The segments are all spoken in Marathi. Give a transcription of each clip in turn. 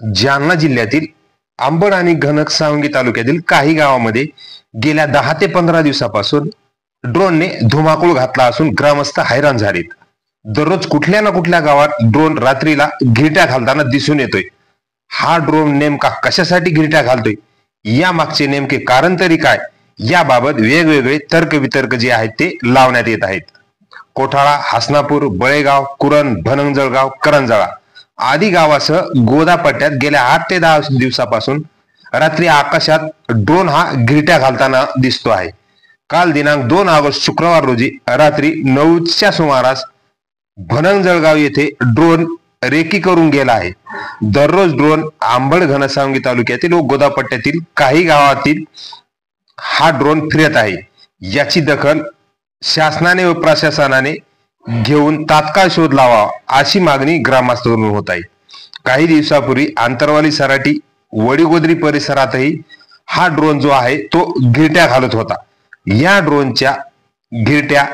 जालना जिल्ह्यातील अंबड आणि घनसावंगी तालुक्यातील काही गावांमध्ये गेल्या 10 ते 15 दिवसापासून ड्रोनने धुमाकूळ घातला असून ग्रामस्थ हैराण झालेत. दररोज कुठल्या ना कुठल्या गावात ड्रोन रात्रीला घिरट्या घालताना दिसून येतोय. हा ड्रोन नेमका कशासाठी घिरट्या घालतोय, या मागचे नेमके कारण तरी काय, याबाबत वेगवेगळे तर्कवितर्क जे आहेत ते लावण्यात येत आहेत. कोठाळा, हसनापूर, बळेगाव, कुरण, भनंजळगाव, करंजळा आदी गावासह गोदा पट्ट्यात गेल्या 8 ते 10 दिवसापासून रात्री आकाशात ड्रोन हा घिरट्या घालताना दिसतो आहे. काल दिनांक 2 ऑगस्ट शुक्रवार रोजी रात्री 9च्या सुमारास भनंजळगाव येथे ड्रोन रेकी करून गेला आहे. दररोज ड्रोन अंबड घनसावंगी तालुक्यातील व गोदा पट्ट्यातील काही गावातील हा ड्रोन फिरत आहे. याची दखल शासनाने व प्रशासनाने घेऊन तात्काळ शोध लावावा अशी मागणी ग्रामस्थांकडून होत आहे. काही दिवसापूर्वी आंतरवाली, सराटी, वडीगोद्री परिसरातही हा ड्रोन जो आहे तो घिरट्या घालत होता. या ड्रोनच्या घिरट्या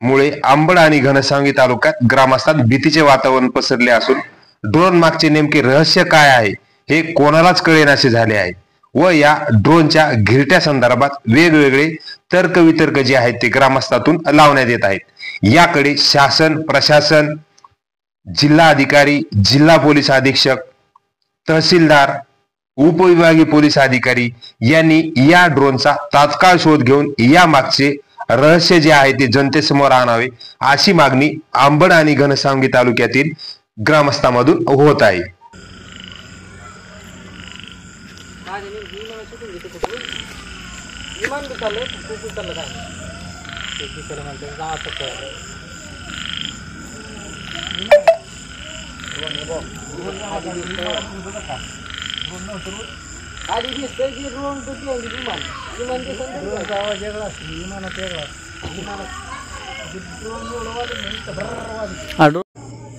मुळे अंबड आणि घनसावंगी तालुक्यात ग्रामस्थांत भीतीचे वातावरण पसरले असून ड्रोन मागचे नेमके रहस्य काय आहे हे कोणालाच कळेनासे झाले आहे व या ड्रोनच्या घिरट्या संदर्भात वेगवेगळे तर्कवितर्क जे आहेत ते ग्रामस्थातून लावण्यात येत आहेत. याकडे शासन, प्रशासन, जिल्हा अधिकारी, जिल्हा पोलीस अधीक्षक, तहसीलदार, उपविभागीय पोलीस अधिकारी यांनी या ड्रोनचा तात्काळ शोध घेऊन या मागचे रहस्य जे आहे ते जनतेसमोर आणावे अशी मागणी अंबड आणि घनसावंगी तालुक्यातील ग्रामस्थांमधून होत आहे.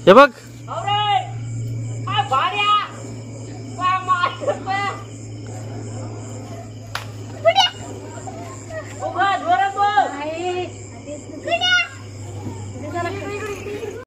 हे बघ